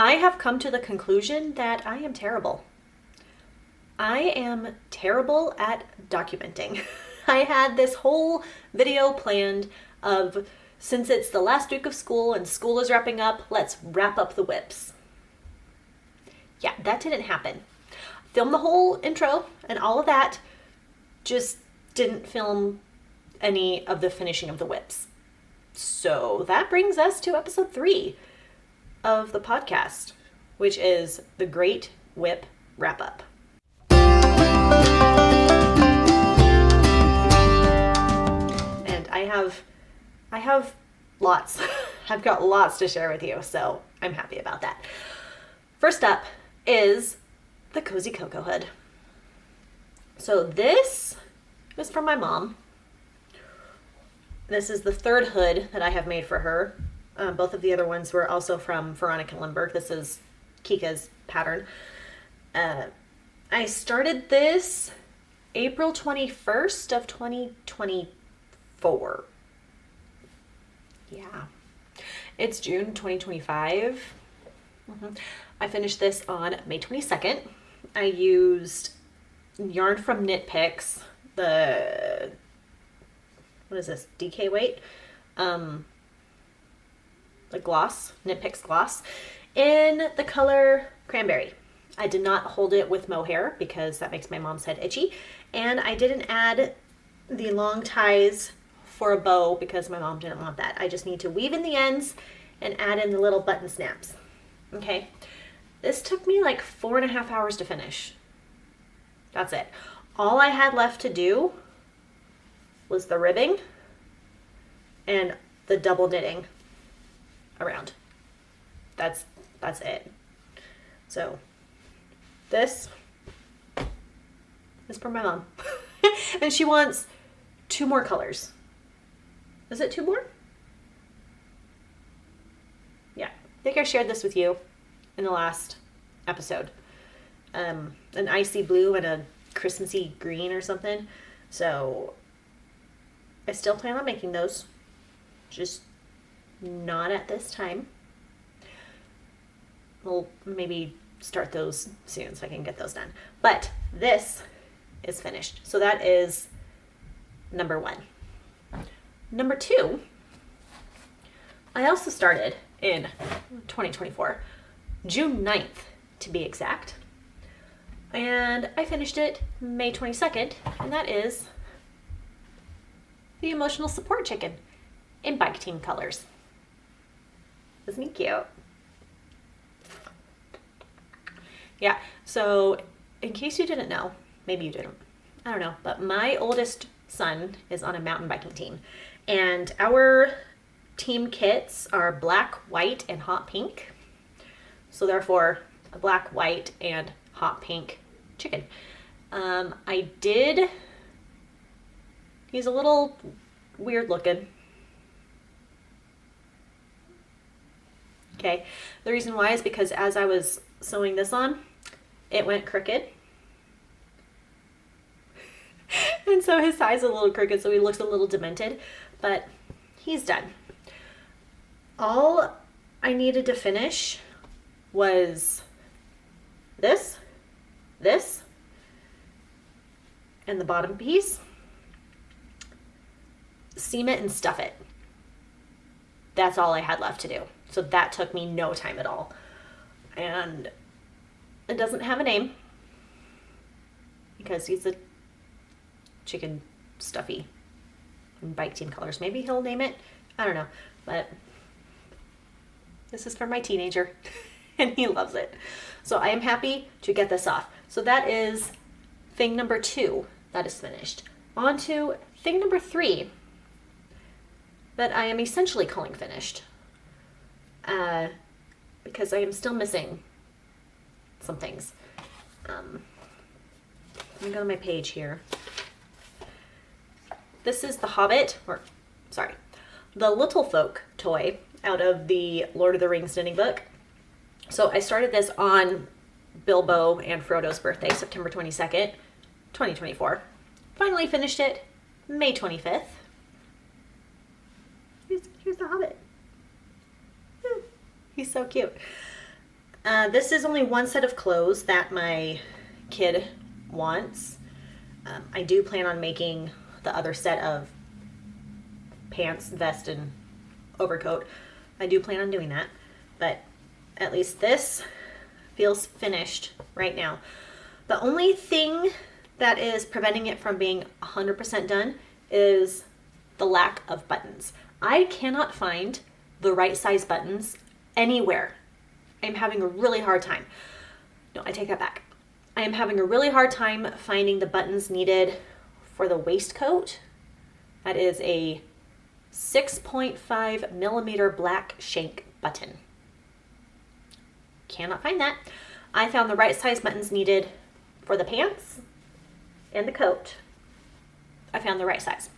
I have come to the conclusion that I am terrible. I am terrible at documenting. I had this whole video planned of, since it's the last week of school and school is wrapping up, let's wrap up the WIPs. Yeah, that didn't happen. Filmed the whole intro and all of that, just didn't film any of the finishing of the WIPs. So that brings us to episode 3 of the podcast, which is the Great WIP Wrap Up. And I have lots. I've got lots to share with you, so I'm happy about that. First up is the Cozy Cocoa Hood. So this was from my mom. This is the third hood that I have made for her. Both of the other ones were also from Veronica Lindbergh. This is Kika's pattern. I started this April 21st of 2024. Yeah. It's June 2025. I finished this on May 22nd. I used yarn from Knit Picks, what is this, DK weight? The gloss, Knit Picks gloss, in the color Cranberry. I did not hold it with mohair because that makes my mom's head itchy. And I didn't add the long ties for a bow because my mom didn't want that. I just need to weave in the ends and add in the little button snaps. Okay. This took me like 4.5 hours to finish. That's it. All I had left to do was the ribbing and the double knitting around. That's it. So this is for my mom. And she wants 2 more colors. Is it 2 more? Yeah. I think I shared this with you in the last episode. An icy blue and a Christmassy green or something. So I still plan on making those. Just not at this time. We'll maybe start those soon so I can get those done. But this is finished. So that is number 1. Number 2, I also started in 2024, June 9th to be exact. And I finished it May 22nd, and that is the Emotional Support Chicken in Bike Team colors. Isn't he cute? Yeah, so in case you didn't know, maybe you didn't, I don't know, but my oldest son is on a mountain biking team. And our team kits are black, white, and hot pink. So therefore, a black, white, and hot pink chicken. He's a little weird looking. Okay, the reason why is because as I was sewing this on, it went crooked. And so his side's a little crooked, so he looks a little demented, but he's done. All I needed to finish was this, and the bottom piece. Seam it and stuff it. That's all I had left to do. So that took me no time at all. And it doesn't have a name because he's a chicken stuffy in Bike Team colors. Maybe he'll name it. I don't know. But this is for my teenager and he loves it. So I am happy to get this off. So that is thing number 2 that is finished. On to thing number 3 that I am essentially calling finished. Because I am still missing some things. Let me go to my page here. This is the the Little Folk toy out of the Lord of the Rings knitting book. So I started this on Bilbo and Frodo's birthday, September 22nd, 2024. Finally finished it May 25th. Here's the Hobbit. He's so cute. This is only one set of clothes that my kid wants. I do plan on making the other set of pants, vest, and overcoat. I do plan on doing that, but at least this feels finished right now. The only thing that is preventing it from being 100% done is the lack of buttons. I cannot find the right size buttons anywhere. I'm having a really hard time. No, I take that back. I am having a really hard time finding the buttons needed for the waistcoat. That is a 6.5 millimeter black shank button. Cannot find that. I found the right size buttons needed for the pants and the coat. I found the right size.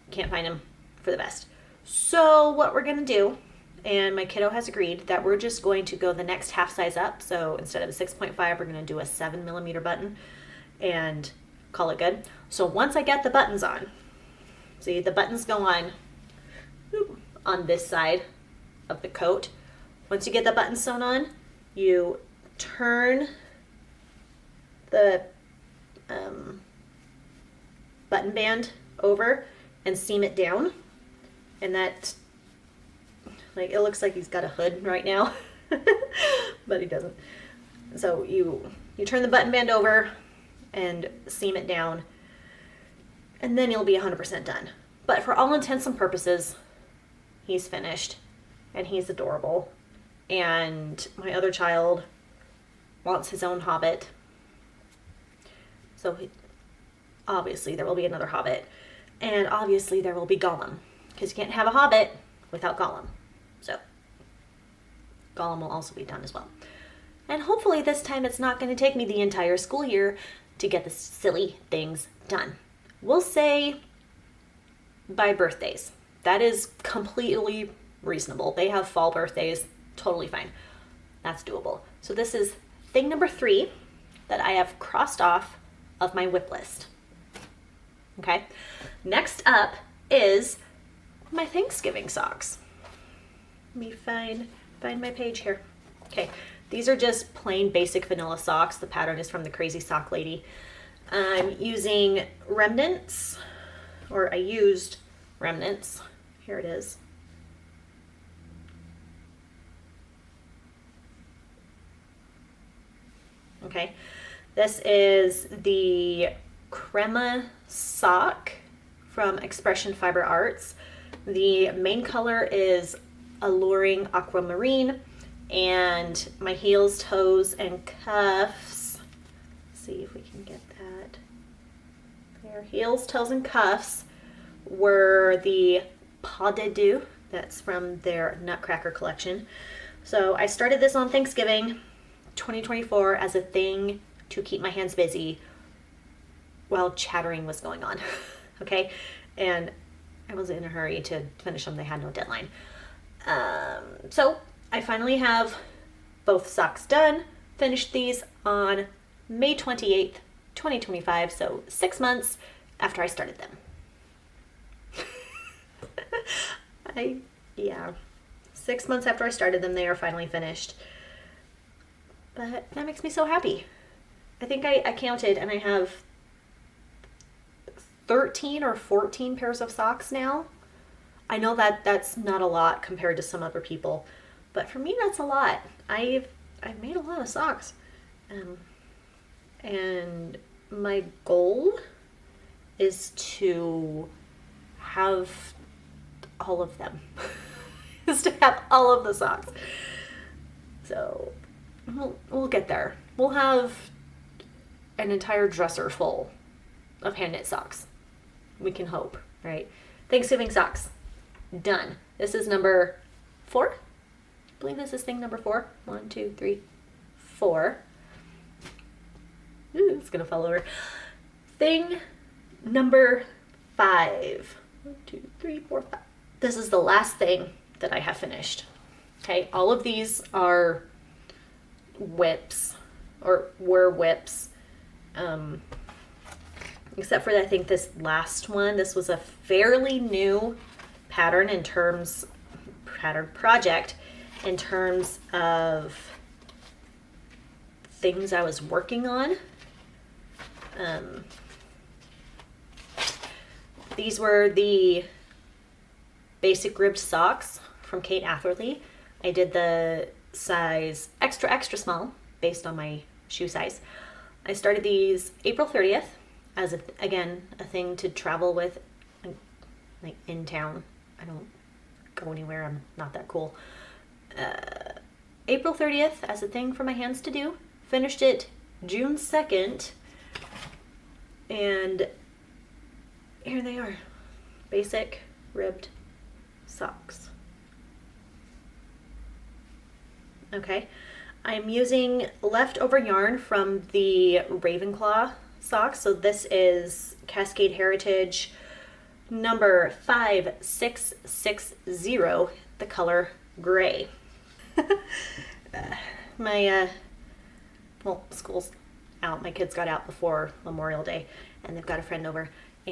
Can't find them for the vest. So what we're gonna do, and my kiddo has agreed, that we're just going to go the next half size up. So instead of a 6.5, we're gonna do a 7 millimeter button and call it good. So once I get the buttons on, see the buttons go on this side of the coat. Once you get the buttons sewn on, you turn the button band over and seam it down, and that, like, it looks like he's got a hood right now but he doesn't. So you turn the button band over and seam it down, and then you'll be 100% done. But for all intents and purposes, he's finished, and he's adorable. And my other child wants his own Hobbit, so obviously there will be another Hobbit, and obviously there will be Gollum, because you can't have a Hobbit without Gollum. So Gollum will also be done as well. And hopefully this time it's not going to take me the entire school year to get the silly things done. We'll say by birthdays. That is completely reasonable. They have fall birthdays, totally fine. That's doable. So this is thing number 3 that I have crossed off of my WIP list. Okay. Next up is my Thanksgiving socks. Let me find my page here. Okay. These are just plain basic vanilla socks. The pattern is from the Crazy Sock Lady. I'm using remnants, or I used remnants. Here it is. Okay, this is the crema sock from Expression Fiber Arts. The main color is Alluring Aquamarine, and my heels, toes, and cuffs, let's see if we can get that there. Heels, toes, and cuffs were the Pas de Deux. That's from their Nutcracker collection. So I started this on Thanksgiving 2024 as a thing to keep my hands busy while chattering was going on. Okay, and I was in a hurry to finish them. They had no deadline. So I finally have both socks done. Finished these on May 28th, 2025, so 6 months after I started them. 6 months after I started them, they are finally finished. But that makes me so happy. I think I counted, and I have 13 or 14 pairs of socks now. I know that that's not a lot compared to some other people, but for me that's a lot. I've made a lot of socks, and my goal is to have all of them. Is to have all of the socks. So we'll get there. We'll have an entire dresser full of hand knit socks. We can hope, right? Thanksgiving socks. Done. This is number 4. I believe this is thing number 4. 1, 2, 3, 4. Ooh, it's gonna fall over. Thing number 5. 1, 2, 3, 4, 5. This is the last thing that I have finished. Okay, all of these are WIPs, or were WIPs. Except for, I think, this last one. This was a fairly new pattern in terms, pattern project, in terms of things I was working on. These were the basic ribbed socks from Kate Atherley. I did the size extra, extra small based on my shoe size. I started these April 30th as, again, a thing to travel with, like in town. I don't go anywhere. I'm not that cool. April 30th as a thing for my hands to do. Finished it June 2nd. And here they are. Basic ribbed socks. Okay. I'm using leftover yarn from the Ravenclaw socks. So this is Cascade Heritage number 5660, the color gray. Well, school's out. My kids got out before Memorial Day, and they've got a friend over, I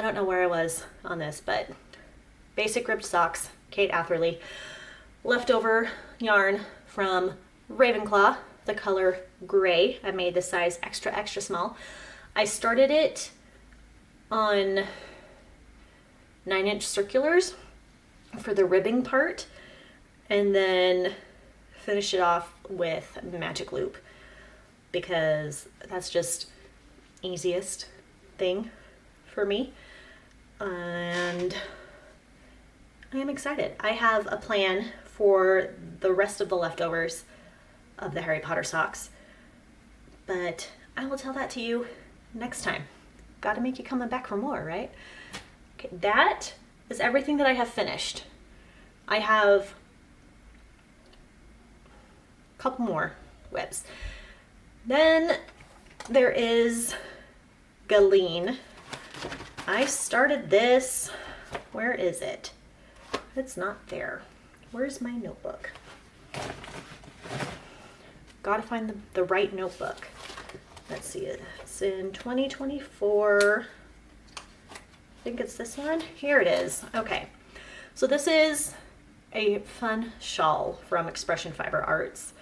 don't know where I was on this, but basic ribbed socks, Kate Atherley, leftover yarn from Ravenclaw, the color gray. I made the size extra, extra small. I started it on 9-inch circulars for the ribbing part, and then finish it off with magic loop because that's just easiest thing for me. And I am excited. I have a plan for the rest of the leftovers of the Harry Potter socks, but I will tell that to you next time. Gotta make you coming back for more, right? Okay, that is everything that I have finished. I have a couple more WIPs. Then there is Galeen. I started this, where is it? It's not there. Where's my notebook? Gotta find the right notebook. Let's see, it's in 2024. I think it's this one. Here it is. Okay, so this is a fun shawl from Expression Fiber Arts.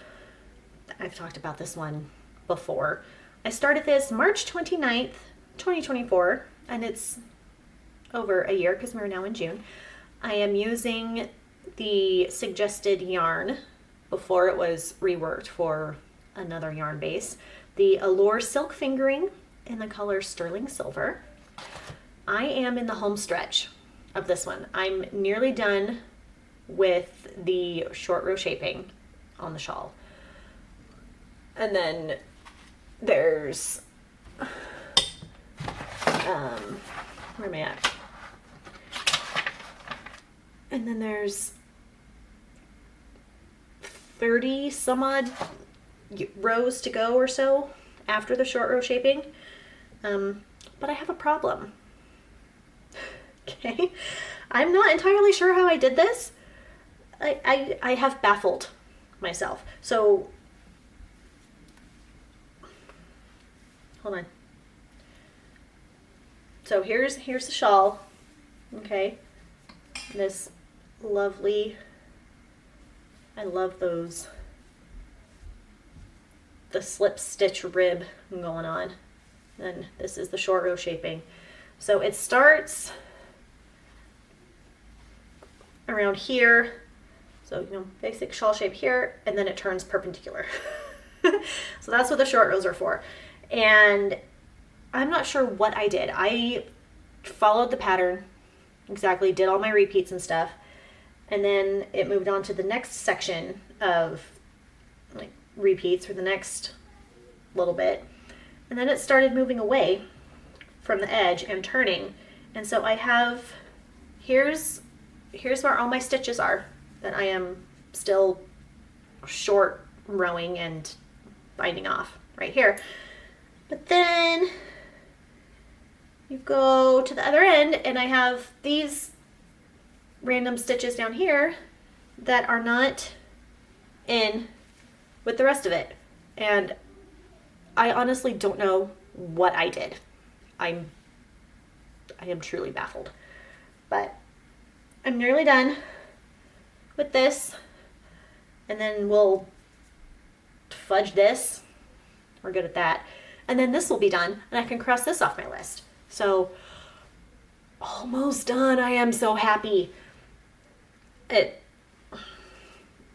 I've talked about this one before. I started this March 29th, 2024, and it's over a year because we're now in June. I am using the suggested yarn before it was reworked for another yarn base. The Allure Silk Fingering in the color Sterling Silver. I am in the home stretch of this one. I'm nearly done with the short row shaping on the shawl. And then there's, where am I at? And then there's 30 some odd rows to go or so after the short row shaping. But I have a problem. Okay, I'm not entirely sure how I did this. I have baffled myself. So, hold on. So here's the shawl. Okay, this lovely, I love those, the slip stitch rib going on. And this is the short row shaping. So it starts around here. So, you know, basic shawl shape here, and then it turns perpendicular. So that's what the short rows are for. And I'm not sure what I did. I followed the pattern exactly, did all my repeats and stuff. And then it moved on to the next section of like repeats for the next little bit. And then it started moving away from the edge and turning. And so I have, here's where all my stitches are that I am still short rowing and binding off right here. But then you go to the other end and I have these random stitches down here that are not in with the rest of it. And I honestly don't know what I did. I am truly baffled. But I'm nearly done with this, and then we'll fudge this. We're good at that. And then this will be done, and I can cross this off my list. So, almost done. I am so happy.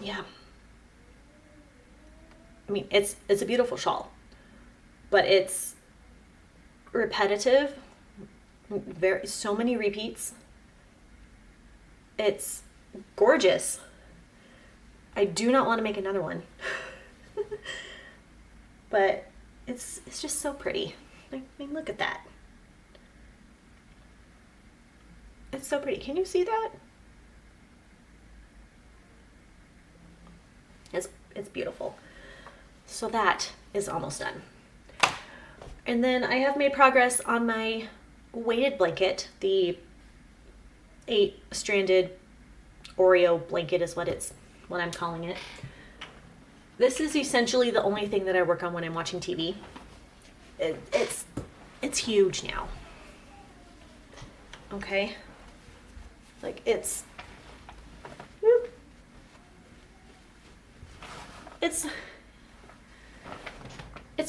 Yeah. I mean, it's a beautiful shawl, but it's repetitive. So many repeats. It's gorgeous. I do not want to make another one. But it's just so pretty. I mean, look at that. It's so pretty. Can you see that? It's beautiful. So that is almost done. And then I have made progress on my weighted blanket. The 8-stranded Oreo blanket is what I'm calling it. This is essentially the only thing that I work on when I'm watching TV. It's huge now. Okay? Like it's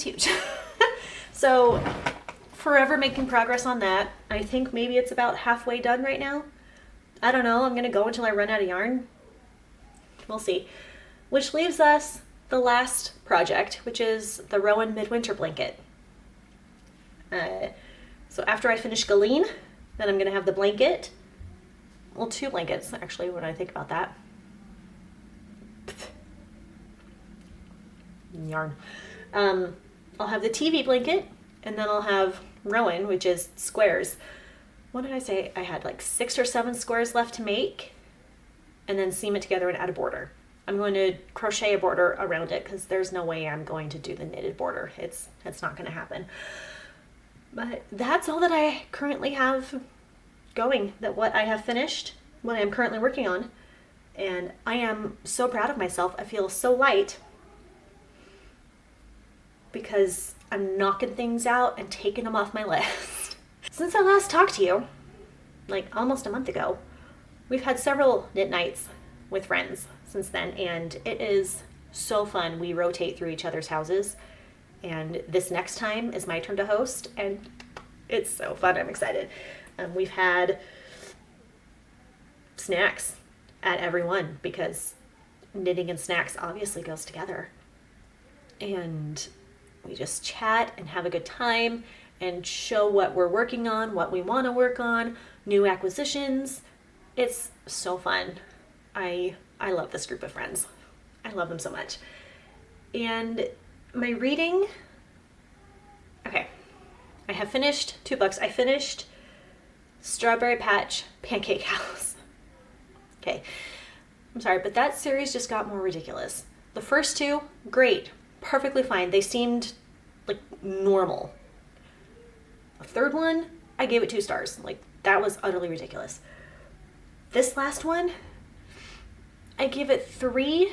huge. So forever making progress on that. I think maybe it's about halfway done right now. I don't know. I'm going to go until I run out of yarn. We'll see. Which leaves us the last project, which is the Rowan Midwinter blanket. So after I finish Galeen, then I'm going to have the blanket. Well, 2 blankets, actually, when I think about that. Yarn. I'll have the TV blanket, and then I'll have Rowan, which is squares. What did I say? I had like 6 or 7 squares left to make, and then seam it together and add a border. I'm going to crochet a border around it because there's no way I'm going to do the knitted border. It's not going to happen. But that's all that I currently have going, that what I have finished, what I am currently working on. And I am so proud of myself. I feel so light because I'm knocking things out and taking them off my list. Since I last talked to you, like almost a month ago, we've had several knit nights with friends since then, and it is so fun. We rotate through each other's houses, and this next time is my turn to host, and it's so fun. I'm excited. We've had snacks at every one because knitting and snacks obviously goes together. And we just chat and have a good time and show what we're working on, what we want to work on, new acquisitions. It's so fun. I love this group of friends. I love them so much. And my reading, okay, I have finished 2 books. I finished Strawberry Patch Pancake House. Okay, I'm sorry, but that series just got more ridiculous. The first 2, great, perfectly fine. They seemed like normal. The third one, I gave it 2 stars. Like, that was utterly ridiculous. This last one, I give it 3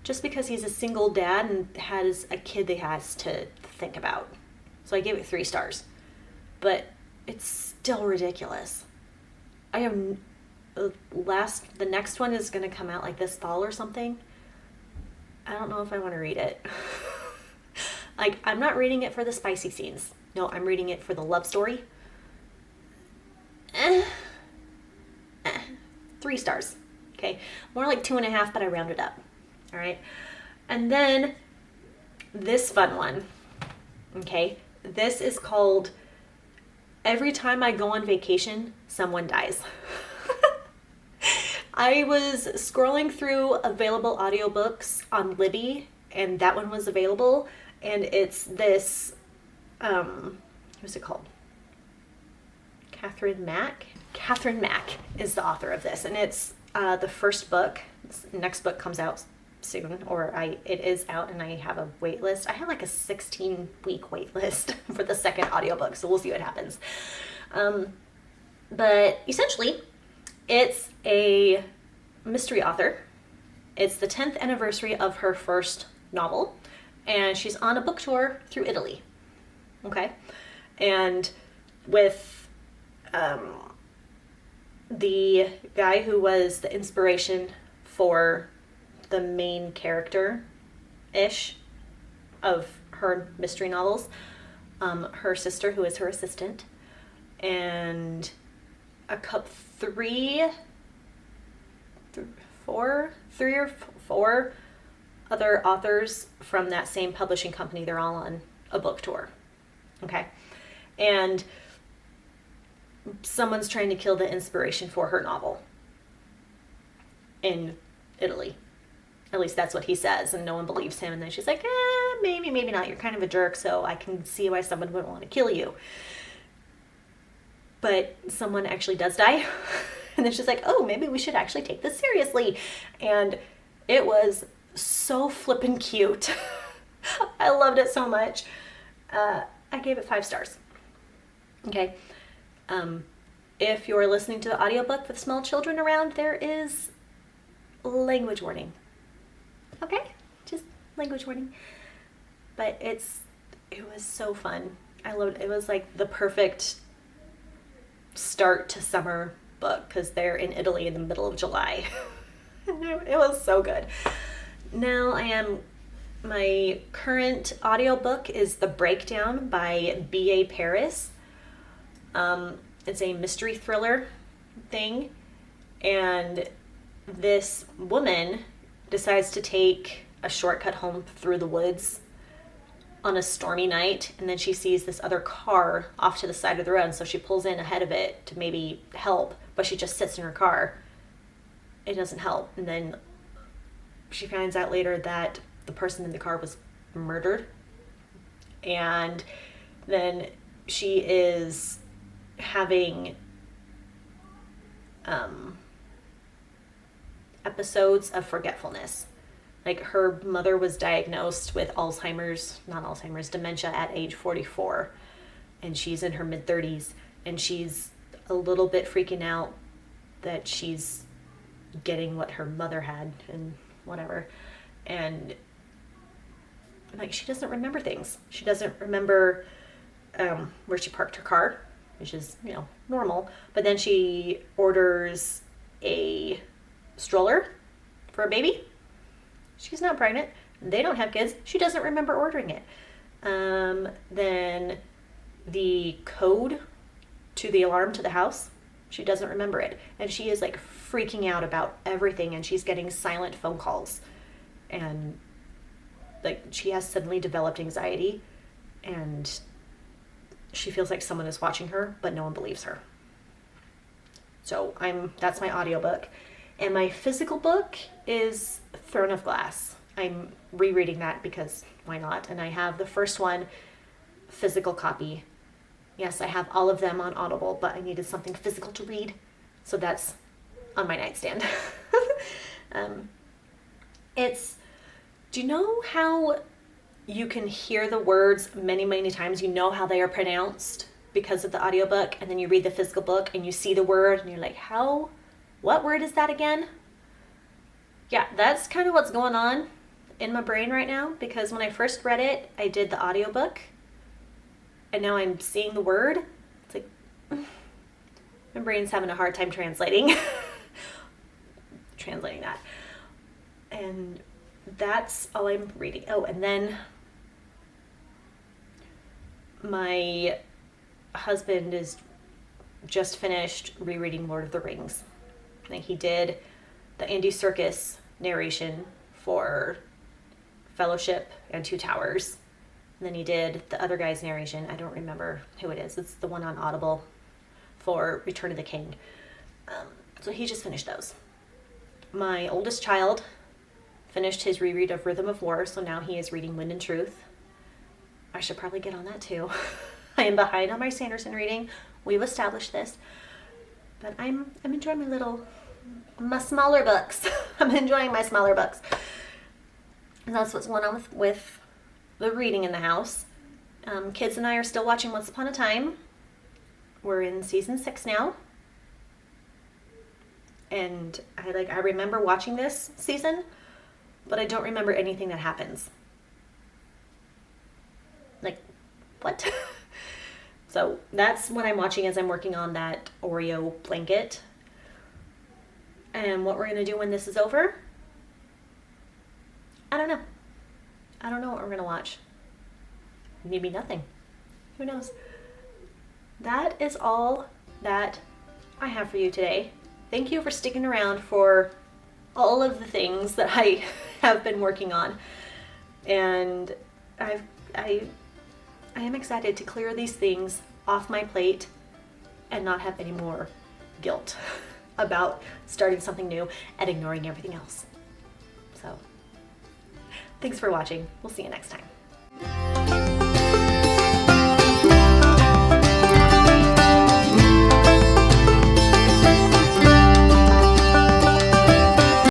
just because he's a single dad and has a kid that he has to think about. So I gave it 3 stars. But it's still ridiculous. The next one is going to come out like this fall or something. I don't know if I want to read it. Like, I'm not reading it for the spicy scenes. No, I'm reading it for the love story. 3 stars. Okay, more like 2.5, but I rounded up. All right, and then this fun one. Okay, this is called Every Time I Go on Vacation, Someone Dies. I was scrolling through available audiobooks on Libby, and that one was available, and it's this, what's it called? Catherine Mack? Catherine Mack is the author of this, and it's the first book. The next book comes out soon, or it is out, and I have a wait list. I have like a 16-week wait list for the second audiobook, so we'll see what happens. But essentially, it's a mystery author. It's the 10th anniversary of her first novel, and she's on a book tour through Italy. Okay? And with the guy who was the inspiration for the main character-ish of her mystery novels, her sister, who is her assistant, and three or four other authors from that same publishing company. They're all on a book tour. Okay. And someone's trying to kill the inspiration for her novel in Italy. At least that's what he says, and no one believes him. And then she's like, maybe, maybe not. You're kind of a jerk, so I can see why someone would want to kill you. But someone actually does die. And then she's like, oh, maybe we should actually take this seriously. And it was so flippin' cute. I loved it so much. I gave it 5 stars. Okay. If you're listening to the audiobook with small children around, there is language warning. Okay? Just language warning. But it was so fun. I loved it. It was like the perfect start to summer book because they're in Italy in the middle of July. It was so good. Now my current audiobook is The Breakdown by B.A. Paris. It's a mystery thriller thing, and this woman decides to take a shortcut home through the woods on a stormy night, and then she sees this other car off to the side of the road, so she pulls in ahead of it to maybe help, but she just sits in her car. It doesn't help, and then she finds out later that the person in the car was murdered, and then she is having episodes of forgetfulness. Like, her mother was diagnosed with dementia at age 44, and she's in her mid-30s, and she's a little bit freaking out that she's getting what her mother had and whatever. And like, she doesn't remember things. She doesn't remember where she parked her car, which is, normal. But then she orders a stroller for a baby. She's not pregnant. They don't have kids. She doesn't remember ordering it. Then the code to the alarm to the house, she doesn't remember it. And she is like freaking out about everything, and she's getting silent phone calls. And like, she has suddenly developed anxiety, and she feels like someone is watching her, but no one believes her. So that's my audiobook. And my physical book is Throne of Glass. I'm rereading that because why not? And I have the first one, physical copy. Yes, I have all of them on Audible, but I needed something physical to read. So that's on my nightstand. Do you know how you can hear the words many, many times? You know how they are pronounced because of the audiobook, and then you read the physical book and you see the word and you're like, what word is that again? Yeah, that's kind of what's going on in my brain right now, because when I first read it, I did the audiobook, and now I'm seeing the word. It's like, my brain's having a hard time translating that. And that's all I'm reading. Oh, and then my husband is just finished rereading Lord of the Rings. Like, he did the Andy Serkis narration for Fellowship and Two Towers. And then he did the other guy's narration. I don't remember who it is. It's the one on Audible for Return of the King. So he just finished those. My oldest child finished his reread of Rhythm of War, so now he is reading Wind and Truth. I should probably get on that too. I am behind on my Sanderson reading. We've established this. But I'm enjoying my smaller books. I'm enjoying my smaller books. And that's what's going on with the reading in the house. Kids and I are still watching Once Upon a Time. We're in season 6 now. And I remember watching this season, but I don't remember anything that happens. Like, what? So that's what I'm watching as I'm working on that Oreo blanket. And what we're gonna do when this is over, I don't know. I don't know what we're gonna watch. Maybe nothing. Who knows? That is all that I have for you today. Thank you for sticking around for all of the things that I have been working on. And I am excited to clear these things off my plate and not have any more guilt about starting something new and ignoring everything else. So, thanks for watching. We'll see you next time.